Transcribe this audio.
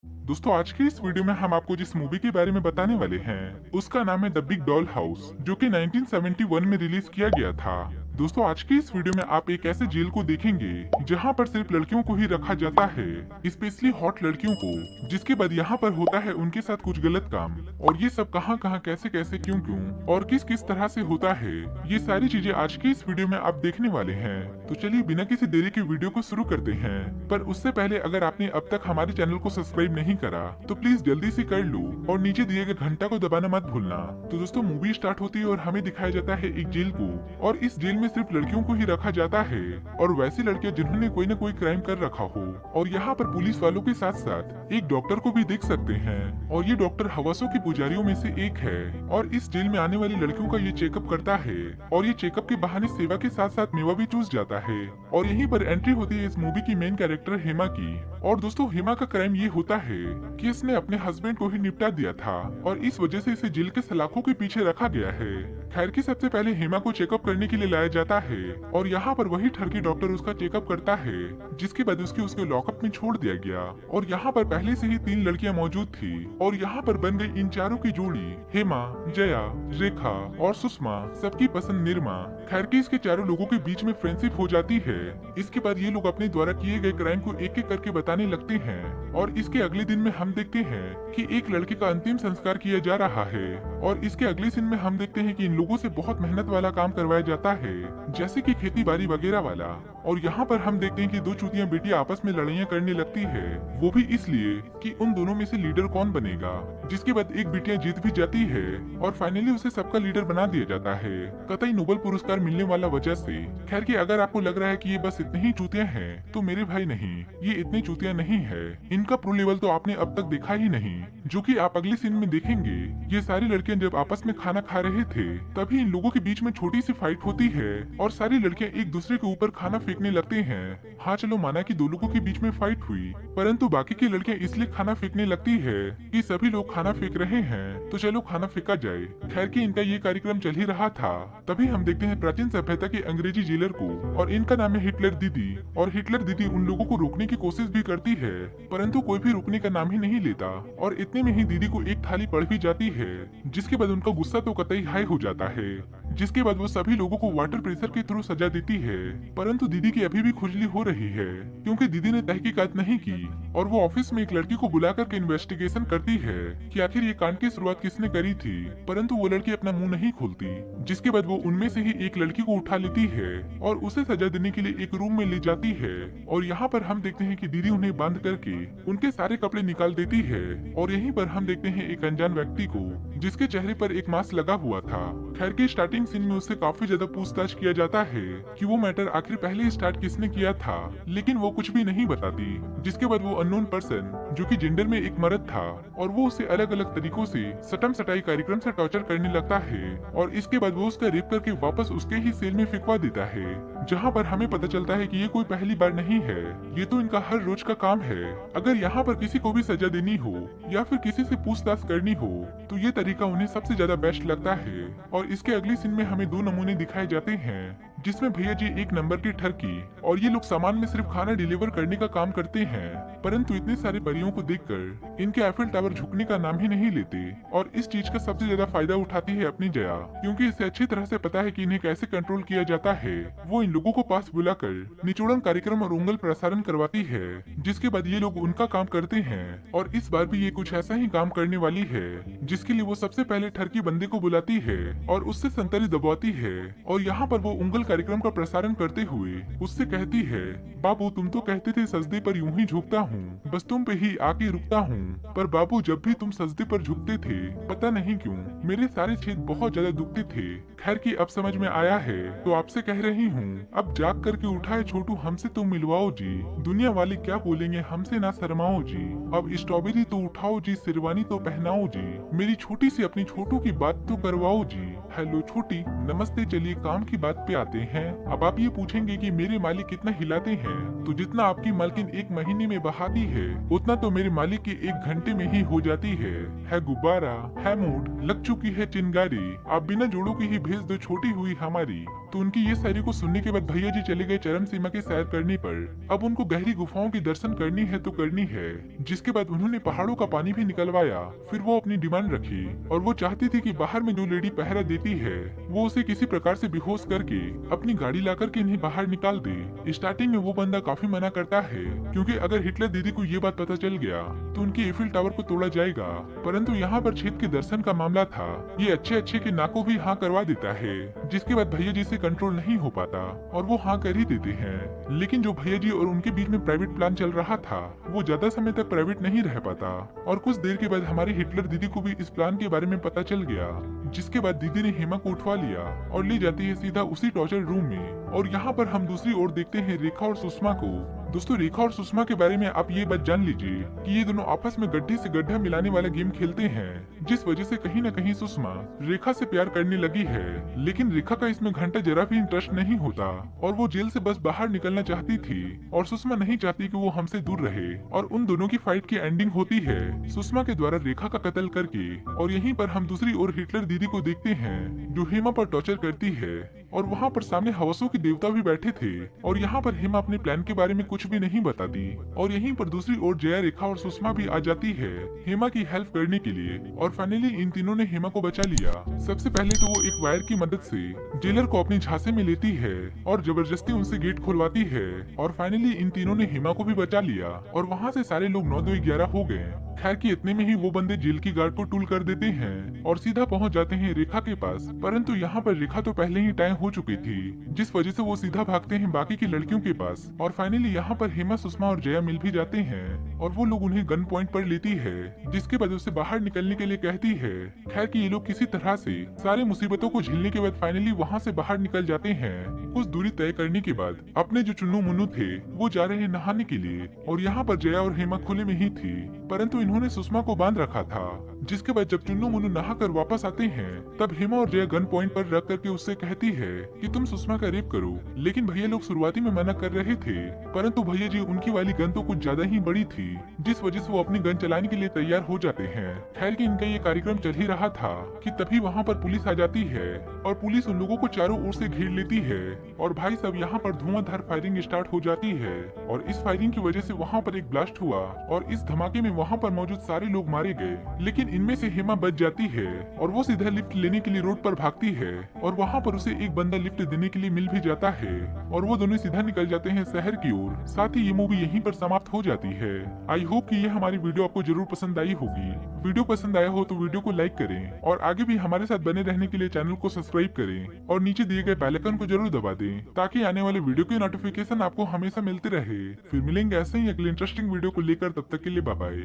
दोस्तों आज की इस वीडियो में हम आपको जिस मूवी के बारे में बताने वाले हैं उसका नाम है द बिग डॉल हाउस, जो कि 1971 में रिलीज किया गया था। दोस्तों आज की इस वीडियो में आप एक ऐसे जेल को देखेंगे जहां पर सिर्फ लड़कियों को ही रखा जाता है, स्पेशली हॉट लड़कियों को, जिसके बाद यहाँ पर होता है उनके साथ कुछ गलत काम। और ये सब कहाँ कहाँ कैसे कैसे क्यों क्यों और किस किस तरह से होता है, ये सारी चीजें आज की इस वीडियो में आप देखने वाले हैं। तो चलिए बिना किसी देरी के वीडियो को शुरू करते हैं। पर उससे पहले अगर आपने अब तक हमारे चैनल को सब्सक्राइब नहीं करा तो प्लीज जल्दी से कर लो और नीचे दिए गए घंटा को दबाना मत भूलना। तो दोस्तों मूवी स्टार्ट होती है और हमें दिखाया जाता है एक जेल को, और इस जेल में सिर्फ लड़कियों को ही रखा जाता है, और वैसी लड़कियां जिन्होंने कोई न कोई क्राइम कर रखा हो। और यहाँ पर पुलिस वालों के साथ साथ एक डॉक्टर को भी देख सकते हैं, और ये डॉक्टर हवसों के पुजारियों में से एक है, और इस जेल में आने वाली लड़कियों का ये चेकअप करता है, और ये चेकअप के बहाने सेवा के साथ साथ मेवा भी चूस जाता है। और यहीं पर एंट्री होती है इस मूवी की मेन कैरेक्टर हेमा की। और दोस्तों हेमा का क्राइम ये होता है कि इसने अपने हस्बैंड को ही निपटा दिया था, और इस वजह से इसे जेल के सलाखों के पीछे रखा गया है। खैर की सबसे पहले हेमा को चेकअप करने के लिए लाया जाता है, और यहाँ पर वही ठरकी डॉक्टर उसका चेकअप करता है, जिसके बाद उसके लॉकअप में छोड़ दिया गया। और यहाँ पर पहले से ही 3 लड़कियां मौजूद थी, और यहाँ पर बन गई इन चारों की जोड़ी हेमा, जया, रेखा और सुषमा, सबकी पसंद निर्मा। खैर की इसके चारों लोगों के बीच में फ्रेंडशिप हो जाती है। इसके बाद ये लोग अपने द्वारा किए गए क्राइम को एक एक करके बताने लगते हैं, और इसके अगले दिन में हम देखते हैं कि एक लड़के का अंतिम संस्कार किया जा रहा है। और इसके अगले सीन में हम देखते हैं कि इन लोगों से बहुत मेहनत वाला काम करवाया जाता है, जैसे कि खेती बाड़ी वगैरह वाला। और यहाँ पर हम देखते हैं कि 2 चूतियां बेटियां आपस में लड़ाइयाँ करने लगती है, वो भी इसलिए कि उन दोनों में से लीडर कौन बनेगा। जिसके बाद एक बेटियां जीत भी जाती है, और फाइनली उसे सबका लीडर बना दिया जाता है, कतई नोबेल पुरस्कार मिलने वाला वजह से। खैर की अगर आपको लग रहा है कि ये बस इतने ही चूतियां हैं, तो मेरे भाई नहीं, ये इतनी चूतियां नहीं है। इनका प्रो लेवल तो आपने अब तक देखा ही नहीं, जो कि आप अगले सीन में देखेंगे। ये सारी लड़कियां जब आपस में खाना खा रहे थे, तभी इन लोगों के बीच में छोटी सी फाइट होती है, और सारी लड़कियां एक दूसरे के ऊपर खाना फेंकने लगते हैं। हाँ चलो माना कि 2 लोगों के बीच में फाइट हुई, परंतु बाकी की लड़कियां इसलिए खाना फेंकने लगती है कि सभी लोग खाना फेंक रहे हैं, तो चलो खाना फेंका जाए। खैर की इनका ये कार्यक्रम चल ही रहा था, तभी हम देखते हैं प्राचीन सभ्यता के अंग्रेजी जेलर को, और इनका नाम है हिटलर दीदी। और हिटलर दीदी उन लोगों को रोकने की कोशिश भी करती है, परंतु कोई भी रुकने का नाम ही नहीं लेता। और इतने में ही दीदी को एक थाली पड़ भी जाती है, जिसके बाद उनका गुस्सा तो कतई हाई हो जाता है। जिसके बाद वो सभी लोगों को वाटर प्रेशर के थ्रू सजा देती है, परंतु दीदी की अभी भी खुजली हो रही है, क्योंकि दीदी ने तहकीकात नहीं की। और वो ऑफिस में एक लड़की को बुला करके इन्वेस्टिगेशन करती है कि आखिर ये कांड की शुरुआत किसने करी थी, परंतु वो लड़की अपना मुंह नहीं खोलती। जिसके बाद वो उनमें से ही एक लड़की को उठा लेती है, और उसे सजा देने के लिए एक रूम में ले जाती है। और यहाँ पर हम देखते हैं कि दीदी उन्हें बांध करके उनके सारे कपड़े निकाल देती है। और यहीं पर हम देखते हैं एक अनजान व्यक्ति को, जिसके चेहरे पर एक मास्क लगा हुआ था। खैर की स्टार्टिंग सीन में उससे काफी ज्यादा पूछताछ किया जाता है कि वो मैटर आखिर पहले स्टार्ट किसने किया था, लेकिन वो कुछ भी नहीं बताती। जिसके बाद वो अननोन पर्सन, जो कि जेंडर में एक मर्द था, और वो उसे अलग अलग तरीकों से सटम सटाई कार्यक्रम से टॉर्चर करने लगता है, और इसके बाद वो उसका रेप करके वापस उसके ही सेल में फिकवा देता है। जहाँ पर हमें पता चलता है कि ये कोई पहली बार नहीं है, ये तो इनका हर रोज का काम है। अगर यहाँ पर किसी को भी सजा देनी हो या फिर किसी से पूछताछ करनी हो, तो ये तरीका उन्हें सबसे ज्यादा बेस्ट लगता है। और इसके अगले सीन में हमें 2 नमूने दिखाए जाते हैं, जिसमें भैया जी 1 नंबर की ठरकी, और ये लोग सामान में सिर्फ खाना डिलीवर करने का काम करते हैं, परंतु इतने सारे परियों को देखकर इनके एफिल टावर झुकने का नाम ही नहीं लेते। और इस चीज का सबसे ज्यादा फायदा उठाती है अपनी जया, क्योंकि इसे अच्छी तरह से पता है कि इन्हें कैसे कंट्रोल किया जाता है। वो इन लोगों को पास बुलाकर निचोड़न कार्यक्रम और उंगल प्रसारण करवाती है, जिसके बाद ये लोग उनका काम करते हैं। और इस बार भी ये कुछ ऐसा ही काम करने वाली है, जिसके लिए वो सबसे पहले ठरकी बंदे को बुलाती है और उससे संतरी दबाती है। और यहाँ पर वो उंगल कार्यक्रम का प्रसारण करते हुए उससे कहती है, बाबू तुम तो कहते थे सजदे पर यूं ही झुकता हूँ, बस तुम पे ही आके रुकता हूँ, पर बाबू जब भी तुम सजदे पर झुकते थे, पता नहीं क्यों मेरे सारे छेद बहुत ज्यादा दुखते थे। खैर की अब समझ में आया है, तो आपसे कह रही हूँ, अब जाग करके उठाए छोटू हमसे तो मिलवाओ जी, दुनिया वाले क्या बोलेंगे हमसे ना शर्माओ जी, अब स्ट्रॉबेरी तो उठाओ जी, शेरवानी तो पहनाओ जी, मेरी छोटी सी अपनी छोटू की बात तो करवाओ जी। हेलो छोटी, नमस्ते, चलिए काम की बात पे आते हैं। अब आप ये पूछेंगे कि मेरे मालिक कितना हिलाते हैं, तो जितना आपकी मालकिन 1 महीने में बहाती है, उतना तो मेरे मालिक की 1 घंटे में ही हो जाती है गुब्बारा, है मूड, लग चुकी है चिंगारी, आप बिना जोड़ों की ही भेज दो छोटी हुई हमारी। तो उनकी ये शायरी को सुनने के बाद भैया जी चले गए चरम सीमा की सैर करने पर। अब उनको गहरी गुफाओं की दर्शन करनी है तो करनी है। जिसके बाद उन्होंने पहाड़ों का पानी भी निकलवाया। फिर वो अपनी डिमांड रखी और वो चाहती थी कि बाहर में जो लेडी पहरा देती है वो उसे किसी प्रकार से बेहोश करके अपनी गाड़ी ला करके इन्हें बाहर निकाल दे। स्टार्टिंग में वो बंदा काफी मना करता है क्योंकि अगर हिटलर दीदी को ये बात पता चल गया तो उनके एफिल टावर को तोड़ा जाएगा। परंतु यहाँ पर छेद के दर्शन का मामला था। ये अच्छे के ना को भी हाँ करवा देता है, जिसके बाद भैया जी से कंट्रोल नहीं हो पाता और वो हाँ कर ही देते हैं। लेकिन जो भैया जी और उनके बीच में प्राइवेट प्लान चल रहा था वो ज्यादा समय तक प्राइवेट नहीं रह पाता और कुछ देर के बाद हमारी हिटलर दीदी को भी इस प्लान के बारे में पता चल गया। जिसके बाद दीदी ने हेमा को उठवा लिया और ले जाती है सीधा उसी टॉर्चर रूम में। और यहाँ पर हम दूसरी ओर देखते हैं रेखा और सुषमा को। दोस्तों रेखा और सुषमा के बारे में आप ये बात जान लीजिए कि ये दोनों आपस में गड्ढे से गड्ढा मिलाने वाला गेम खेलते हैं, जिस वजह से कहीं न कहीं सुषमा रेखा से प्यार करने लगी है। लेकिन रेखा का इसमें घंटा जरा भी इंटरेस्ट नहीं होता और वो जेल से बस बाहर निकलना चाहती थी और सुषमा नहीं चाहती कि वो हमसे दूर रहे। और उन दोनों की फाइट की एंडिंग होती है सुषमा के द्वारा रेखा का कत्ल करके। और यहीं पर हम दूसरी ओर हिटलर दीदी को देखते हैं जो हेमा पर टॉर्चर करती है और वहाँ पर सामने हवसों के देवता भी बैठे थे और यहाँ पर हेमा अपने प्लान के बारे में कुछ भी नहीं बताती। और यहीं पर दूसरी ओर जया, रेखा और सुषमा भी आ जाती है हेमा की हेल्प करने के लिए। और फाइनली इन तीनों ने हेमा को बचा लिया। सबसे पहले तो वो एक वायर की मदद से जेलर को अपने झांसे में लेती है और जबरदस्ती उनसे गेट खुलवाती है। और फाइनली इन तीनों ने हेमा को भी बचा लिया और वहाँ से सारे लोग 9-2-11 हो गए। खैर कि इतने में ही वो बंदे जेल की गार्ड को टूल कर देते हैं और सीधा पहुंच जाते हैं रेखा के पास। परंतु यहाँ पर रेखा तो पहले ही टाइम हो चुकी थी, जिस वजह से वो सीधा भागते हैं बाकी की लड़कियों के पास। और फाइनली यहाँ पर हेमा, सुषमा और जया मिल भी जाते हैं और वो लोग उन्हें गन पॉइंट पर लेती है, जिसके बाद उसे बाहर निकलने के लिए कहती है। खैर कि ये लोग किसी तरह से सारे मुसीबतों को झेलने के बाद फाइनली वहाँ से बाहर निकल जाते हैं। कुछ दूरी तय करने के बाद अपने जो चुन्नू मुन्नू थे वो जा रहे हैं नहाने के लिए और यहाँ पर जया और हेमा खुले में ही थी, परंतु इन्होंने सुषमा को बांध रखा था। जिसके बाद जब चुन्नू मुन्नू नहा कर वापस आते हैं तब हेमा और जया गन पॉइंट पर रख करके उससे कहती है कि तुम सुषमा का रेप करो। लेकिन भैया लोग शुरुआती में मना कर रहे थे, परंतु भैया जी उनकी वाली गन तो कुछ ज्यादा ही बड़ी थी, जिस वजह से वो अपनी गन चलाने के लिए तैयार हो जाते हैं। खैर कि इनका ये कार्यक्रम चल ही रहा था कि तभी वहाँ पर पुलिस आ जाती है और पुलिस उन लोगों को चारों ओर से घेर लेती है। और भाई साहब यहाँ पर धुआंधार फायरिंग स्टार्ट हो जाती है और इस फायरिंग की वजह से वहाँ पर एक ब्लास्ट हुआ और इस धमाके में वहाँ पर मौजूद सारे लोग मारे गए। लेकिन इनमें से हेमा बच जाती है और वो सीधा लिफ्ट लेने के लिए रोड पर भागती है और वहाँ पर उसे एक बंदा लिफ्ट देने के लिए मिल भी जाता है और वो दोनों सीधा निकल जाते हैं शहर की ओर। साथ ही ये मूवी यहीं पर समाप्त हो जाती है। आई होप कि ये हमारी वीडियो आपको जरूर पसंद आई होगी। वीडियो पसंद आया हो तो वीडियो को लाइक करें और आगे भी हमारे साथ बने रहने के लिए चैनल को सब्सक्राइब करें और नीचे दिए गए बेल आइकन को जरूर दबा दें ताकि आने वाले वीडियो की नोटिफिकेशन आपको हमेशा मिलती रहे। फिर मिलेंगे ऐसे ही अगले इंटरेस्टिंग वीडियो को लेकर, तब तक के लिए बाय बाय।